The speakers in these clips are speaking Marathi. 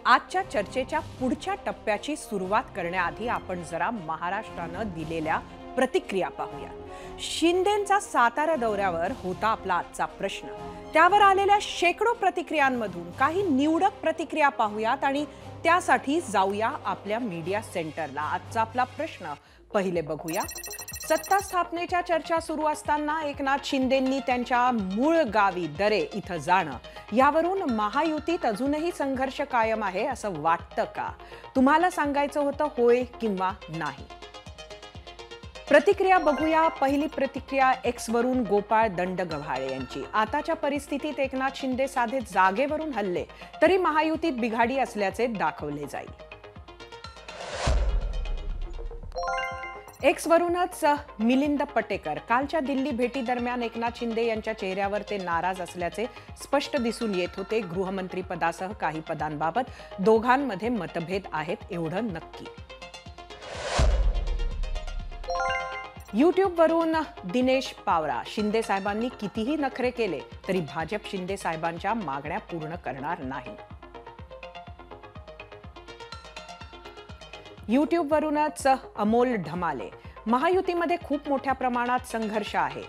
आजच्या चर्चेच्या पुढच्या टप्प्याची सुरुवात करण्याआधी आपण जरा महाराष्ट्रानं दिलेल्या प्रतिक्रिया पाहूया। शिंदेंचा सातारा दौऱ्यावर होता आपला आजचा प्रश्न। त्यावर आलेल्या शेकडो प्रतिक्रियांमधून काही निवडक प्रतिक्रिया पाहूयात आणि त्यासाठी जाऊया आपल्या मीडिया सेंटरला। आजचा आपला प्रश्न पहिले बघूया। सत्ता स्थापनेच्या चर्चा सुरू असताना एकनाथ शिंदेंनी त्यांच्या मूळ गावी दरे इथं जाणं यावरून महायुतीत अजूनही संघर्ष कायम आहे असं वाटतं का? तुम्हाला सांगायचं होतं होय किंवा नाही? प्रतिक्रिया बघूया। पहिली प्रतिक्रिया एक्स वरून गोपाळ दंडगव्हाळे यांची। आताच्या परिस्थितीत एकनाथ शिंदे साधे जागेवरून हल्ले तरी महायुतीत बिघाडी असल्याचे दाखवले जाईल। एक्स वरूनच मिलिंद पटेकर, कालच्या दिल्ली भेटी दरम्यान एकनाथ शिंदे यांच्या चेहऱ्यावर ते नाराज असल्याचे स्पष्ट दिसून येत होते। गृहमंत्री पदासह काही पदांबाबत दोघांमध्ये मतभेद आहेत एवढं नक्की। YouTube वरून दिनेश पावरा, शिंदे साहेबांनी कितीही नखरे केले तरी भाजप शिंदे साहेबांच्या मागण्या पूर्ण करणार नाही। YouTube वरूनच अमोल ढमाले, महायुतीमध्ये खूप मोठ्या प्रमाणात संघर्ष आहे।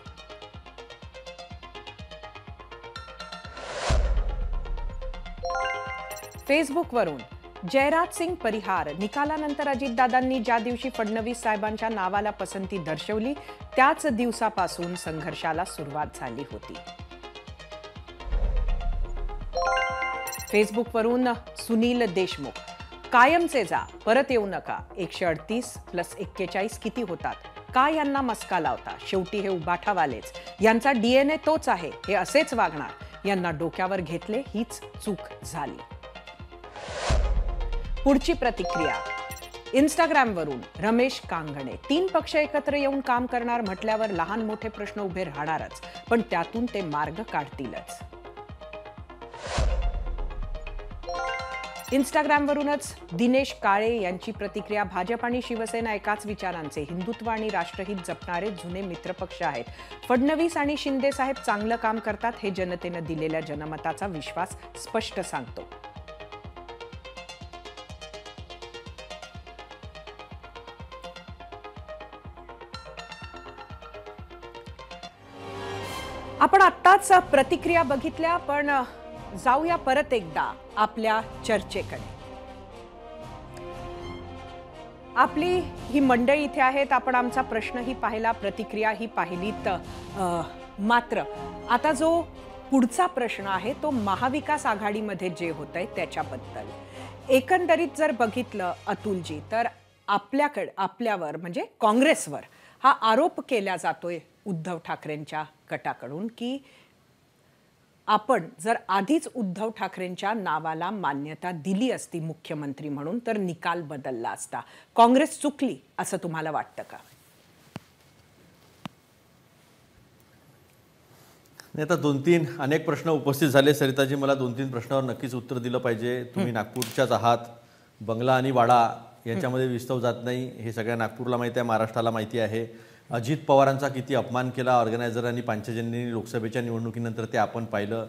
फेसबुक वरून जयराज सिंग परिहार, निकालानंतर अजितदादांनी ज्या दिवशी फडणवीस साहेबांच्या नावाला पसंती दर्शवली त्याच दिवसापासून संघर्षाला सुरुवात झाली होती। फेसबुक वरून सुनील देशमुख, कायमचे जा, परत येऊ नका। 138 + 41 किती होतात? का यांना मस्का लावता? शेवटी हे उबाठावालेच, यांचा DNA तोच आहे, हे असेच वागणार। यांना डोक्यावर घेतले हीच चूक झाली। पुढची प्रतिक्रिया इंस्टाग्राम वरून रमेश कांगणे, 3 पक्ष एकत्र येऊन काम करणार म्हटल्यावर लहान मोठे प्रश्न उभे राहणारच, पण त्यातून ते मार्ग काढतीलच। इंस्टाग्राम वरूनच दिनेश काळे यांची प्रतिक्रिया, भाजप आणि शिवसेना एकाच विचारांचे, हिंदुत्व आणि राष्ट्रहित जपणारे जुने मित्रपक्ष आहेत। फडणवीस आणि शिंदे साहेब चांगलं काम करतात हे जनतेनं दिलेल्या जनमताचा विश्वास स्पष्ट सांगतो। आपण आत्ताच प्रतिक्रिया बघितल्या, पण जाऊया परत एकदा आपल्या चर्चेकडे। आपली ही मंडळी इथे आहेत, आपण आमचा प्रश्नही पाहिला, प्रतिक्रियाही पाहिलीत। मात्र आता जो पुढचा प्रश्न आहे तो महाविकास आघाडीमध्ये जे होतंय त्याच्याबद्दल। एकंदरीत जर बघितलं अतुलजी, तर आपल्यावर म्हणजे काँग्रेसवर हा आरोप केला जातोय उद्धव ठाकरेंच्या गटाकडून की आपण जर आधीच उद्धव ठाकरेंच्या नावाला मान्यता दिली असती मुख्यमंत्री म्हणून तर निकाल बदलला असता। काँग्रेस चुकली असं तुम्हाला वाटतं का? आता 2-3 अनेक प्रश्न उपस्थित झाले सरिताजी, मला 2-3 प्रश्नावर नक्कीच उत्तर दिलं पाहिजे। तुम्ही नागपूरच्याच आहात, बंगला आणि वाडा यांच्यामध्ये विस्तव जात नाही हे सगळ्या नागपूरला माहिती आहे, महाराष्ट्राला माहिती आहे। अजित पवारांचा किती अपमान केला ऑर्गनायझर आणि पांचजन्यांनी लोकसभेच्या निवडणुकीनंतर ते आपण पाहिलं।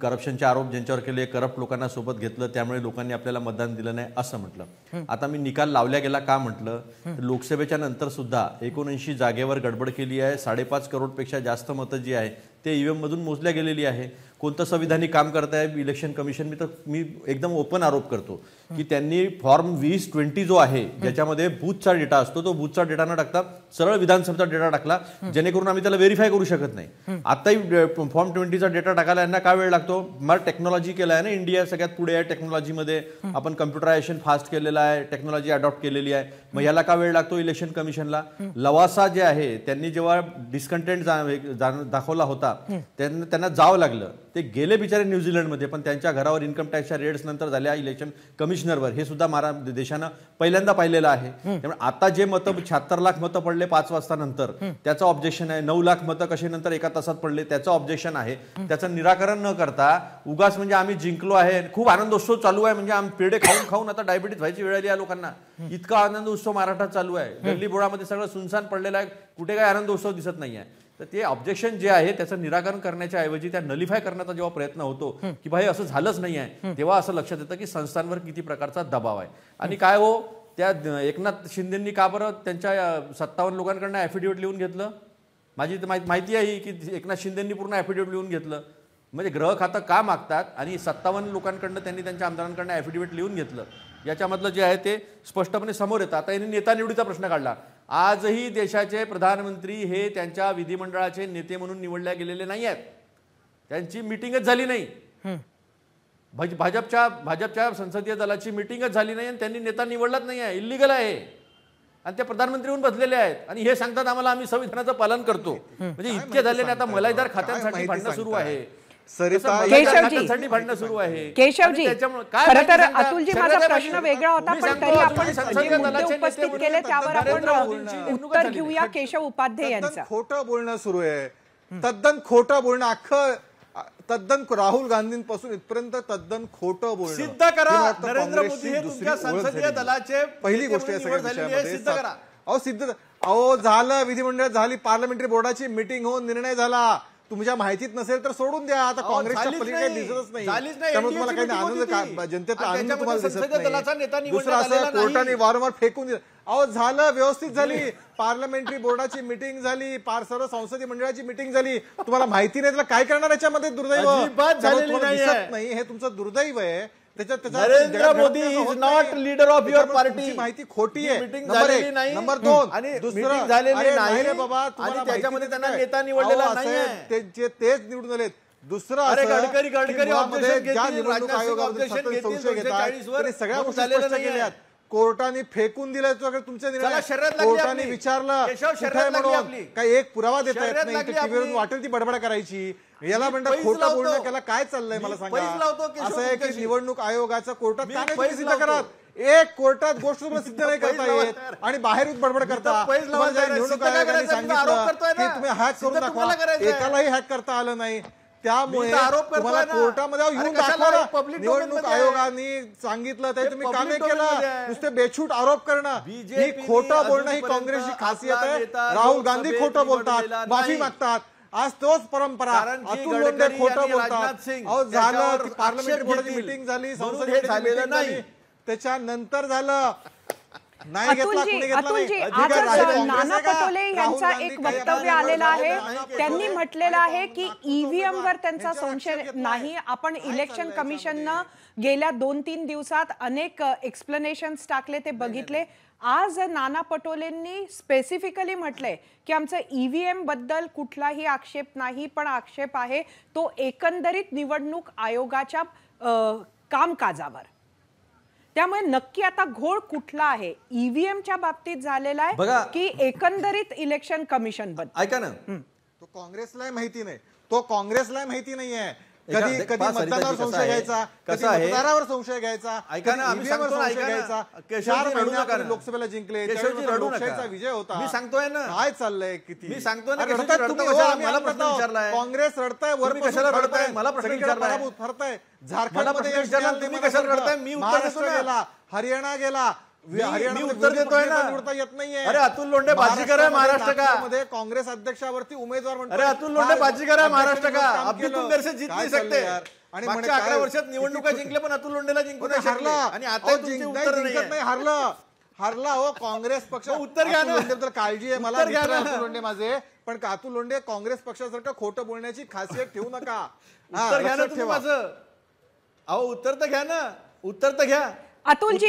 करप्शनचे आरोप ज्यांच्यावर केले, करप्ट लोकांना सोबत घेतलं, त्यामुळे लोकांनी आपल्याला मतदान दिलं नाही असं म्हटलं। आता मी निकाल लावल्या गेला का म्हटलं, लोकसभेच्या नंतर सुद्धा 79 जागेवर गडबड केली आहे। 5.5 करोडपेक्षा जास्त मतं जी आहे ते EVM मधून मोजल्या गेलेली आहे। कोणतं संविधानिक काम करत आहे इलेक्शन कमिशन? मी एकदम ओपन आरोप करतो की त्यांनी फॉर्म 2020 जो आहे ज्याच्यामध्ये बूथचा डेटा असतो तो बूथचा डेटा न टाकता सरळ विधानसभेचा डेटा टाकला, जेणेकरून आम्ही त्याला व्हेरीफाय करू शकत नाही। आताही फॉर्म 20चा डेटा टाकायला यांना काय वेळ लागतो? मला टेक्नॉलॉजी केला आहे ना, इंडिया सगळ्यात पुढे आहे टेक्नॉलॉजीमध्ये, आपण कम्प्युटरायझेशन फास्ट केलेलं आहे, टेक्नॉलॉजी अडॉप्ट केलेली आहे, मग याला का वेळ लागतो इलेक्शन कमिशनला? लवासा जे आहे त्यांनी जेव्हा डिस्कंटेंट दाखवला होता त्यांना जावं लागलं, ते गेले बिचारे न्यूझीलंडमध्ये, पण त्यांच्या घरावर इन्कम टॅक्सच्या रेड्स नंतर झाल्या इलेक्शन कमिशनरवर, हे सुद्धा देशानं पहिल्यांदा पाहिलेलं आहे। त्यामुळे आता जे मतं 76 लाख मतं पडले 5 वाजता नंतर त्याचं ऑब्जेक्शन आहे, 9 लाख मतं कसे नंतर 1 तासात पडले त्याचं ऑब्जेक्शन आहे। त्याचं निराकरण न करता उगाच म्हणजे आम्ही जिंकलो आहे, खूप आनंदोत्सव चालू आहे, म्हणजे आम्ही पेढे खाऊन खाऊन आता डायबिटीज व्हायची वेळ आली या लोकांना, इतका आनंद उत्सव महाराष्ट्रात चालू आहे। गल्ली बोळामध्ये सगळं सुनसान पडलेलं आहे, कुठे काय आनंद उत्सव दिसत नाहीये। तर ते ऑब्जेक्शन जे आहे त्याचं निराकरण करण्याच्या ऐवजी त्या नलिफाय करण्याचा जेव्हा प्रयत्न होतो की भाई असं झालंच नाही आहे, तेव्हा असं लक्षात येतं की संस्थांवर किती प्रकारचा दबाव आहे. आणि काय हो, त्या एकनाथ शिंदेंनी का बरं त्यांच्या 57 लोकांकडनं ॲफिडेव्हिट लिहून घेतलं? माझी माहिती आहे की एकनाथ शिंदेंनी पूर्ण ॲफिडेव्हिट लिहून घेतलं. म्हणजे गृह खातं का मागतात आणि 57 लोकांकडनं त्यांनी त्यांच्या आमदारांकडनं ॲफिडेव्हिट लिहून घेतलं, याच्यामधलं जे आहे ते स्पष्टपणे समोर येतं. आता यांनी नेता निवडीचा प्रश्न काढला. आजही देशाचे प्रधानमंत्री हे त्यांच्या विधिमंडळाचे नेते म्हणून निवडल्या गेलेले नाही आहेत. त्यांची मिटिंगच झाली नाही. भाजपच्या संसदीय दलाची मिटिंगच झाली नाही आणि त्यांनी नेता निवडलाच नाही आहे. इल्लीगल आहे. आणि ते प्रधानमंत्री होऊन बसलेले आहेत आणि हे सांगतात आम्हाला आम्ही संविधानाचं पालन करतो. म्हणजे इतके झालेले आता मलाईदार खात्यांसाठी भांडणं सुरू आहे. केशवजी, खरं तर अतुलजी माझा प्रश्न वेगळा होता, पण तरी आपण जे मुद्दे उपस्थित केले त्यावर आपण उत्तर घेऊया. केशव उपाध्ये यांचं खोटं बोलणं सुरू आहे, तद्दन खोटं बोलणं, अख्खं तद्दन राहुल गांधींपासून इथपर्यंत तद्दन खोटं बोलणं सिद्ध करा. नरेंद्र मोदी हे तुमच्या संसदीय दलाचे पहिली गोष्ट आहे सगळ्या विषयामध्ये. अहो झालं, विधिमंडळ झाली, पार्लमेंटरी बोर्डाची मीटिंग होऊन निर्णय झाला. तुमच्या माहितीत नसेल तर सोडून द्या. आता काँग्रेसच्या पलीकडे काही दिसतच नाही, त्यामुळे तुम्हाला काही आनंद, जनतेचा आनंद तुम्हाला दिसत नाही. दुसरं असं कोर्टाने वारंवार फेकून दिलं. अहो झालं, व्यवस्थित झाली, पार्लमेंटरी बोर्डाची मीटिंग झाली, सर्व संसदीय मंडळाची मीटिंग झाली. तुम्हाला माहिती नाही, त्याला काय करणार याच्यामध्ये? दुर्दैव दिसत नाही, हे तुमचं दुर्दैव आहे. Narendra Modi is not leader of your party. माहिती खोटी आहे. मीटिंग झालेली नाही. नंबर 2 आणि दुसरं झालेली नाही रे बाबा, आणि त्याच्यामध्ये त्यांना नेता निवडलेला नाही, तेच निवडून आलेत. दुसरं गडकरी निवडणूक आयोगामध्ये संशय घेतात, सगळ्या गोष्टी स्पष्ट केल्यात. कोर्टाने फेकून दिलं तुमच्या निर्णय. कोर्टाने विचारलं काही एक पुरावा देता येत नाही, टीव्हीवरून वाटेल ती बडबड करायची. याला म्हणतात खोटं बोलणं. त्याला काय चाललंय मला सांगा? असं आहे की निवडणूक आयोगाचं कोर्टात का नाही सिद्ध करत? एक कोर्टात गोष्ट तुम्हाला सिद्ध नाही करता येत आणि बाहेर बडबड करता. निवडणूक आयोगाने सांगितलं की तुम्ही हॅक करून दाखवा, एकालाही हॅक करता आलं नाही. त्यामुळे तुम्हाला कोर्टामध्ये येऊन दाखवा. निवडणूक आयोगाने सांगितलं ते तुम्ही का नाही केलं? नुसते बेछूट आरोप करणं, ही खोटं बोलणं ही काँग्रेसची खासियत आहे. राहुल गांधी खोटं बोलतात, माफी मागतात. आज तोच परंपरा. अतुल लोंढे खोटं बोलतात. अहो झालं, पार्लमेंटरी बोर्डाची मीटिंग झाली, संसदेची मीटिंग झाली, त्याच्यानंतर झालं नाही घेतला, कुणी अतुलजी, घेतला? आज नाना पटोले यांचा एक वक्तव्य आलेलं आहे. त्यांनी म्हटलेलं आहे की ईव्हीएम वर त्यांचा संशय नाही. आपण इलेक्शन कमिशननं गेल्या 2-3 दिवसात अनेक एक्सप्लेनेशन्स टाकले, ते बघितले. आज नाना पटोलेंनी स्पेसिफिकली म्हटलंय की आमचं ईव्हीएम बद्दल कुठलाही आक्षेप नाही, पण आक्षेप आहे तो एकंदरीत निवडणूक आयोगाच्या कामकाजावर. त्यामुळे नक्की आता घोळ कुठला आहे? ईव्हीएमच्या बाबतीत झालेला आहे की एकंदरीत इलेक्शन कमिशन बद्दल? ऐका ना, तो काँग्रेसला माहिती नाही, तो काँग्रेसला माहिती नाहीये. कधी मतदानावर संशय घ्यायचा, कधी मतदारावर संशय घ्यायचा, ऐका ना, आम्ही सांगतो ना, ऐका ना, 4 महिन्यापूर्वी लोकसभेला जिंकले, लोकशाहीचा विजय होता. मी सांगतोय ना काय चाललंय, किती मी सांगतोय ना. मला प्रश्न विचारलाय, काँग्रेस रडताय, वर कशाला रडताय? मला प्रश्न विचारलाय, फरताय. झारखंडमध्ये तुम्ही कशाला रडताय? मी उत्तर देतो गेला, हरियाणा गेला, मी उत्तर देतोय ना. निवडता येत नाहीये. अरे अतुल लोंढे बाजीगर आहे महाराष्ट्र का? मध्ये काँग्रेस अध्यक्षावरती उमेदवार म्हणतो. अरे अतुल लोंढे बाजीगर आहे महाराष्ट्र का? अभी तुम मेरे से जीत नहीं सकते. आणि मागच्या 11 वर्षात निवडणुका जिंकले, पण अतुल लोंढेला जिंकू नाही शकले. आणि आता उत्तर नाही, हरला हो काँग्रेस पक्ष. उत्तर घ्या ना. तर काळजी आहे मला, अतुल लोंढे माझे, पण अतुल लोंढे काँग्रेस पक्षासारखं खोटं बोलण्याची खासियत ठेवू नका. उत्तर घ्या ना तुम्ही माझं. अहो उत्तर तर घ्या ना, उत्तर तर घ्या. अतुलजी,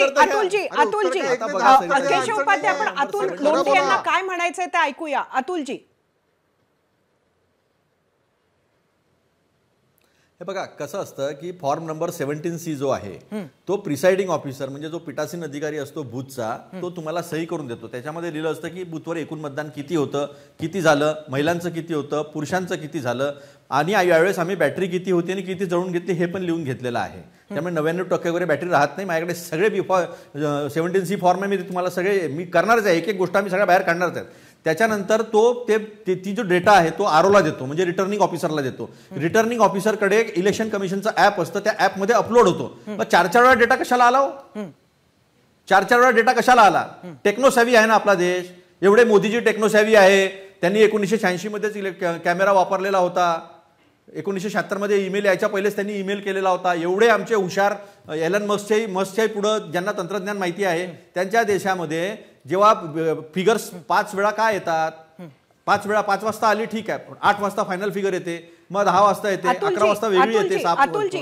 केशव उपाध्ये, आपण अतुल लोंढे यांना काय म्हणायचंय ते ऐकूया. अतुलजी, हे बघा कसं असतं की फॉर्म नंबर 17C जो आहे तो प्रिसाइडिंग ऑफिसर म्हणजे जो पीठासीन अधिकारी असतो बूथचा, तो तुम्हाला सही करून देतो. त्याच्यामध्ये लिहिलं असतं की बूथवर एकूण मतदान किती होतं, किती झालं, महिलांचं किती होतं, पुरुषांचं किती झालं, आणि यावेळेस आम्ही बॅटरी किती होती आणि किती जळून घेतली हे पण लिहून घेतलेलं आहे. त्यामुळे 99% वगैरे बॅटरी राहत नाही. माझ्याकडे सगळे 17C फॉर्म आहे, मी तुम्हाला सगळे मी करणारच आहे, एक एक गोष्ट आम्ही सगळ्या बाहेर काढणारच आहेत. त्याच्यानंतर ती जो डेटा आहे तो आरओला देतो, म्हणजे रिटर्निंग ऑफिसरला देतो. रिटर्निंग ऑफिसरकडे इलेक्शन कमिशनचं ऍप असतं, त्या ऍपमध्ये अपलोड होतो. मग 4-4 वेळा डेटा कशाला आला? 4-4 वेळा डेटा कशाला आला? टेक्नोसॅव्ही आहे ना आपला देश, एवढे मोदीजी टेक्नोसॅव्ही आहे, त्यांनी 1986 मध्येच कॅमेरा वापरलेला होता, 1976 मध्ये ईमेल यायच्या पहिलेच त्यांनी ईमेल केलेला होता. एवढे आमचे हुशार एलन मस्कच्याही पुढं ज्यांना तंत्रज्ञान माहिती आहे त्यांच्या देशामध्ये जेव्हा फिगर्स 5 वेळा काय येतात, 5 वाजता आली ठीक आहे, 8 वाजता फायनल फिगर येते, मग 10 वाजता येते, 11 वाजता वेगळी येते. अतुलजी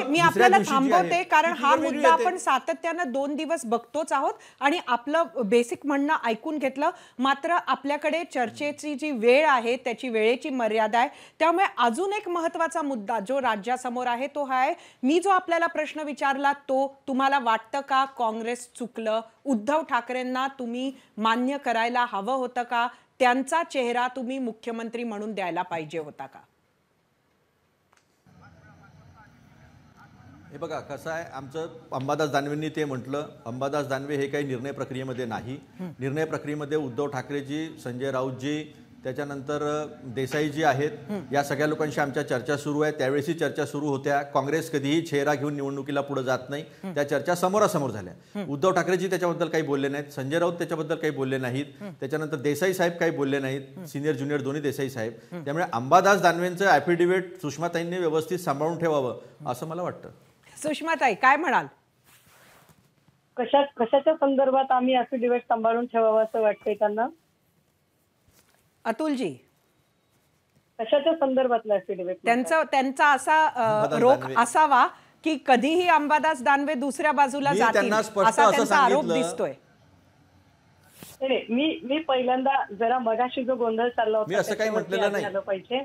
मी आपल्याला थांबवते कारण हा मुद्दा आपण सातत्यानं 2 दिवस बघतोच आहोत आणि आपलं बेसिक म्हणणं ऐकून घेतलं. मात्र आपल्याकडे चर्चेची जी वेळ आहे त्याची वेळेची मर्यादा आहे. त्यामुळे अजून एक महत्वाचा मुद्दा जो राज्यासमोर आहे तो हा आहे, मी जो आपल्याला प्रश्न विचारला तो, तुम्हाला वाटतं का काँग्रेस चुकलं? उद्धव ठाकरेंना तुम्ही मान्य करायला हवं होतं का? त्यांचा चेहरा तुम्ही मुख्यमंत्री म्हणून द्यायला पाहिजे होता का? हे बघा कसं आहे, आमचं अंबादास दानवेंनी ते म्हटलं, अंबादास दानवे हे काही निर्णय प्रक्रियेमध्ये नाही. निर्णय प्रक्रियेमध्ये उद्धव ठाकरेजी, संजय राऊतजी, त्याच्यानंतर देसाईजी आहेत, या सगळ्या लोकांशी आमच्या चर्चा सुरू आहे. त्यावेळेसही चर्चा सुरू होत्या. काँग्रेस कधीही चेहरा घेऊन निवडणुकीला पुढे जात नाही. त्या चर्चा समोरासमोर झाल्या. उद्धव ठाकरेजी त्याच्याबद्दल काही बोलले नाहीत, संजय राऊत त्याच्याबद्दल काही बोलले नाहीत, त्याच्यानंतर देसाई साहेब काही बोलले नाहीत, सिनियर ज्युनियर दोन्ही देसाई साहेब. त्यामुळे अंबादास दानवेंचं ॲफिडेव्हिट सुषमाताईंनी व्यवस्थित सांभाळून ठेवावं असं मला वाटतं. सुषमाताई काय म्हणाल? कशाच्या संदर्भात आम्ही ॲफिडेव्हिट सांभाळून ठेवावं असं वाटतंय त्यांना? अतुलजी कशाच्या संदर्भातला ॲफिडेव्हिट? त्यांचा असा रोख असावा की कधीही अंबादास दानवे दुसऱ्या बाजूला जातील असा त्यांचा आरोप दिसतोय. मी पहिल्यांदा जरा मगाशी जो गोंधळ चालला होता असं काही म्हटलेलं नाही पाहिजे.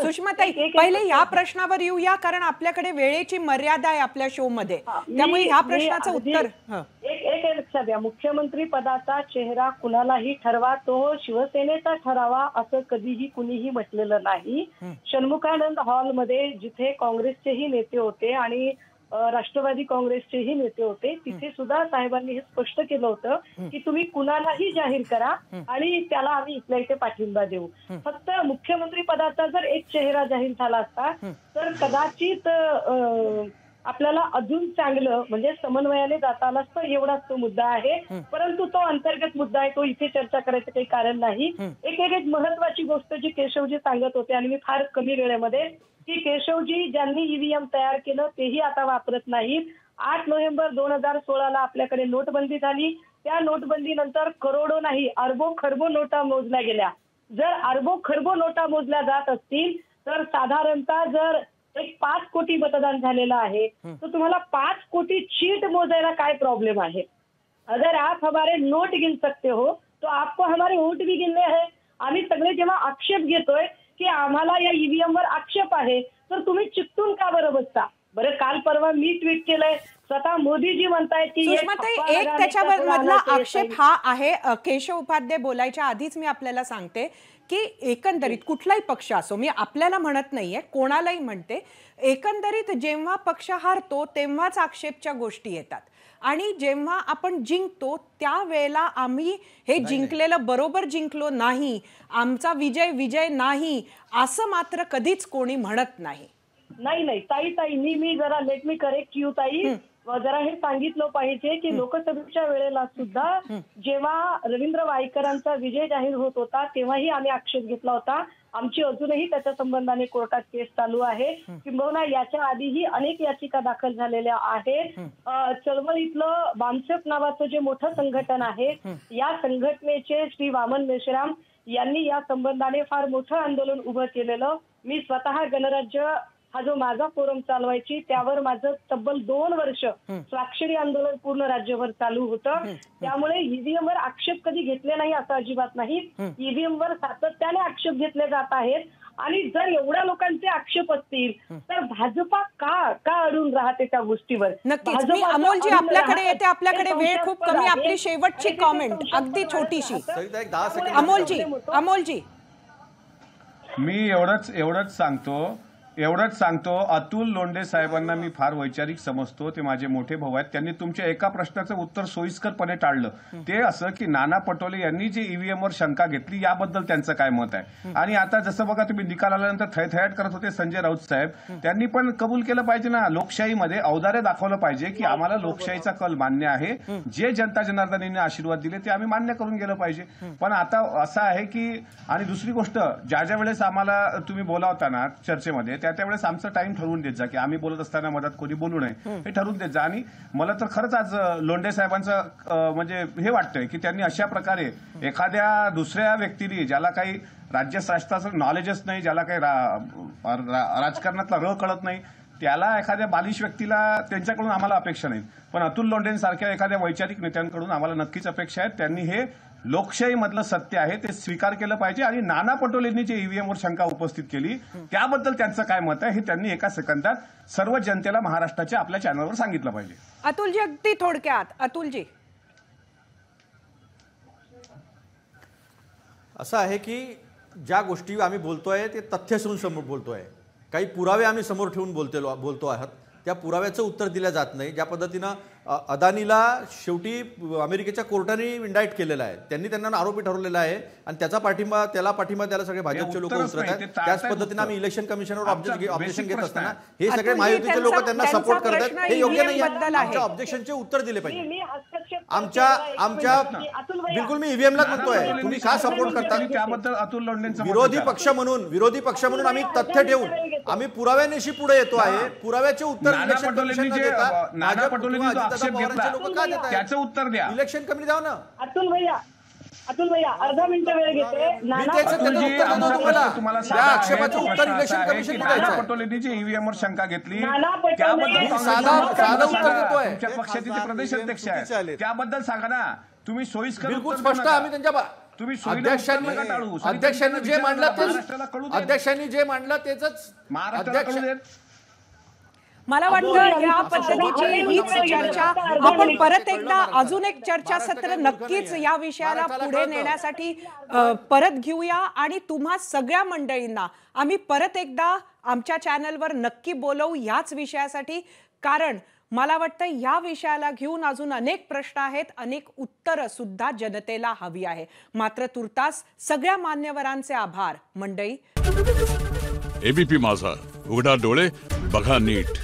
सुषमाताई पहिले या प्रश्नावर येऊया कारण आपल्याकडे वेळेची मर्यादा आहे आपल्या शो मध्ये, त्यामुळे ह्या प्रश्नाचं उत्तर एक लक्षात द्या. मुख्यमंत्री पदाचा चेहरा कुणालाही ठरवा, तो शिवसेनेचा ठरावा असं कधीही कुणीही म्हटलेलं नाही. षण्मुखानंद हॉलमध्ये जिथे काँग्रेसचेही नेते होते आणि राष्ट्रवादी काँग्रेसचेही नेते होते तिथे सुद्धा साहेबांनी हे स्पष्ट केलं होतं की तुम्ही कुणालाही जाहीर करा आणि त्याला आम्ही इथल्या इथे पाठिंबा देऊ. फक्त मुख्यमंत्री पदाचा जर एक चेहरा जाहीर झाला असता तर कदाचित आपल्याला अजून चांगलं म्हणजे समन्वयाने जाता आलं असतं, एवढाच तो मुद्दा आहे. परंतु तो अंतर्गत मुद्दा आहे, तो इथे चर्चा करायचं काही कारण नाही. एक महत्वाची गोष्ट जी केशवजी सांगत होते आणि मी फार कमी वेळेमध्ये, की केशवजी ज्यांनी ईव्हीएम तयार केलं तेही आता वापरत नाहीत. 8 नोव्हेंबर 2016ला आपल्याकडे नोटबंदी झाली. त्या नोटबंदीनंतर करोडो नाही अरबो खरबो नोटा मोजल्या गेल्या. जर अरबो खरबो नोटा मोजल्या जात असतील तर साधारणतः जर एक 5 कोटी मतदान झालेलं आहे तर तुम्हाला 5 कोटी चीट मोजायला काय प्रॉब्लेम आहे? अगर आप हमारे नोट गिन सकते हो तो आपको हमारे वोट भी गिनने हैं. आम्ही सगळे जेव्हा आक्षेप घेतोय की आम्हाला या ईव्हीएम वर आक्षेप आहे तर तुम्ही चिकटून का बरं बसता? बरं काल परवा मी ट्विट केलंय, स्वतः मोदीजी म्हणतायत की एक त्याच्यावर मधला आक्षेप हा आहे. केशव उपाध्याय बोलायच्या आधीच मी आपल्याला सांगते की एकंदरीत कुठलाही पक्ष असो, मी आपल्याला म्हणत नाहीये कोणालाही म्हणते, एकंदरीत जेव्हा पक्ष हारतो तेव्हाच आक्षेपच्या गोष्टी येतात आणि जेव्हा आपण जिंकतो त्यावेळेला आम्ही हे जिंकलेलं बरोबर जिंकलो नाही, आमचा विजय नाही असं मात्र कधीच कोणी म्हणत नाही. नाही ताई मी जरा लेट मी करेक्ट यू ताई, जरा हे सांगितलं पाहिजे की लोकसभेच्या वेळेला सुद्धा जेव्हा रवींद्र वायकरांचा विजय जाहीर होत होता तेव्हाही आम्ही आक्षेप घेतला होता. आमची अजूनही त्याच्या संबंधाने कोर्टात केस चालू आहे. किंबहुना याच्या आधीही अनेक याचिका दाखल झालेल्या आहेत. चळवळीतलं बामसेफ नावाचं जे मोठं संघटन आहे या संघटनेचे श्री वामन मेश्राम यांनी या संबंधाने फार मोठं आंदोलन उभं केलेलं. मी स्वतः गणराज्य हा जो माझा फोरम चालवायची त्यावर माझं तब्बल 2 वर्ष स्वाक्षरी आंदोलन पूर्ण राज्यभर चालू होतं. त्यामुळे ईव्हीएम वर आक्षेप कधी घेतले नाही असं अजिबात नाही. ईव्हीएम वर सातत्याने आक्षेप घेतले जात आहेत आणि जर एवढ्या लोकांचे आक्षेप असतील तर भाजपा का अडून राहते त्या गोष्टीवर? नक्कीच. मी अमोलजी आपल्याकडे येते, आपल्याकडे वेळ खूप कमी, आपली शेवटची कॉमेंट अगदी छोटीशी. अमोलजी मी एवढंच सांगतो एवढंच सांगतो, अतुल लोंढे साहेबांना मी फार वैचारिक समजतो. ते माझे मोठे भाऊ आहेत. त्यांनी तुमच्या एका प्रश्नाचं उत्तर सोयीस्करपणे टाळलं. ते असं की नाना पटोले यांनी जे ईव्हीएमवर शंका घेतली याबद्दल त्यांचं काय मत आहे. आणि आता जसं बघा, तुम्ही निकाल आल्यानंतर थैथयाट करत होते संजय राऊत साहेब, त्यांनी पण कबूल केलं पाहिजे ना, लोकशाहीमध्ये औदार्य दाखवलं पाहिजे की आम्हाला लोकशाहीचा कल मान्य आहे. जे जनता जनार्दनांनी आशीर्वाद दिले ते आम्ही मान्य करून गेलं पाहिजे. पण आता असं आहे की, आणि दुसरी गोष्ट, ज्या वेळेस आम्हाला तुम्ही बोलावता ना चर्चेमध्ये, त्यावेळेस आमचं टाइम ठरवून देत जा की आम्ही बोलत असताना मधात कोणी बोलू नये, हे ठरवून देत जा. आणि मला तर खरंच आज लोंढे साहेबांचं म्हणजे हे वाटतंय की त्यांनी अशा प्रकारे एखाद्या दुसऱ्या व्यक्तीने, ज्याला काही राज्यशास्त्राचं नॉलेजच नाही, ज्याला काही राजकारणातला र कळत नाही, त्याला एखाद्या बालिश व्यक्तीला त्यांच्याकडून आम्हाला अपेक्षा नाहीत. पण अतुल लोंढेंसारख्या एखाद्या वैचारिक नेत्यांकडून आम्हाला नक्कीच अपेक्षा आहेत. त्यांनी हे लोकशाहीमधलं सत्य आहे ते स्वीकार केलं पाहिजे. आणि नाना पटोलेंनी जे ईव्हीएमवर शंका उपस्थित केली त्याबद्दल त्यांचं काय मत आहे हे त्यांनी एका सेकंदात सर्व जनतेला महाराष्ट्राच्या आपल्या चॅनलवर सांगितलं पाहिजे. अतुलजी, अगदी थोडक्यात. अतुलजी, असं आहे की ज्या गोष्टी आम्ही बोलतोय ते तथ्यसून समोर बोलतोय, काही पुरावे आम्ही समोर ठेवून बोलतो आहात, त्या पुराव्याचं उत्तर दिलं जात नाही. ज्या पद्धतीनं अदानीला शेवटी अमेरिकेच्या कोर्टाने इंडाईट केलेलं आहे, त्यांनी त्यांना आरोपी ठरवलेला आहे आणि त्याला पाठिंबा द्यायला सगळे भाजपचे लोक उतरत आहेत. त्याच पद्धतीने आम्ही इलेक्शन कमिशनवर ऑब्जेक्शन घेत असताना हे सगळे महायुतीचे लोक त्यांना सपोर्ट करतात, हे योग्य नाही. आमच्या ऑब्जेक्शनचे उत्तर दिले पाहिजे. आमच्या बिलकुल मी ईव्हीएमला म्हणतोय, तुम्ही का सपोर्ट करता? त्याबद्दल अतुल लोंढेंचं विरोधी पक्ष म्हणून आम्ही तथ्य ठेवून आम्ही पुराव्यानिशी पुढे येतो आहे. पुराव्याचे उत्तर इलेक्शन कमिशनला देता. नाना पटोलेंनी जो आक्षेप घेतला त्याचं उत्तर द्या. इलेक्शन कमी द्यावं ना. अतुल भैया अर्धा मिनिट वेळ घेते. नाना पटोलेंनी जी ईव्हीएमवर शंका घेतली त्याबद्दल तुमच्या पक्षाचे जे प्रदेश अध्यक्ष आहेत त्याबद्दल सांगा ना. तुम्ही सोयीस्कर बिलकुल स्पष्ट आम्ही त्यांच्या तुम्ही अध्यक्षांनी जे मांडलं तेच महाराष्ट्राला कळू देत. मला वाटतं या पद्धतीची हीच चर्चा आपण परत एकदा अजून एक चर्चासत्र नक्कीच या विषयाला पुढे नेण्यासाठी परत घेऊया. आणि तुम्हा सगळ्या मंडळींना आम्ही परत एकदा आमच्या चॅनलवर नक्की बोलवू याच विषयासाठी. कारण मला वाटतं या विषयाला घेऊन अजून अनेक प्रश्न आहेत, अनेक उत्तरं सुद्धा जनतेला हवी आहे. मात्र तुर्तास सगळ्या मान्यवरांचे आभार मंडळी. एबीपी माझा, उघडा डोळे बघा नीट.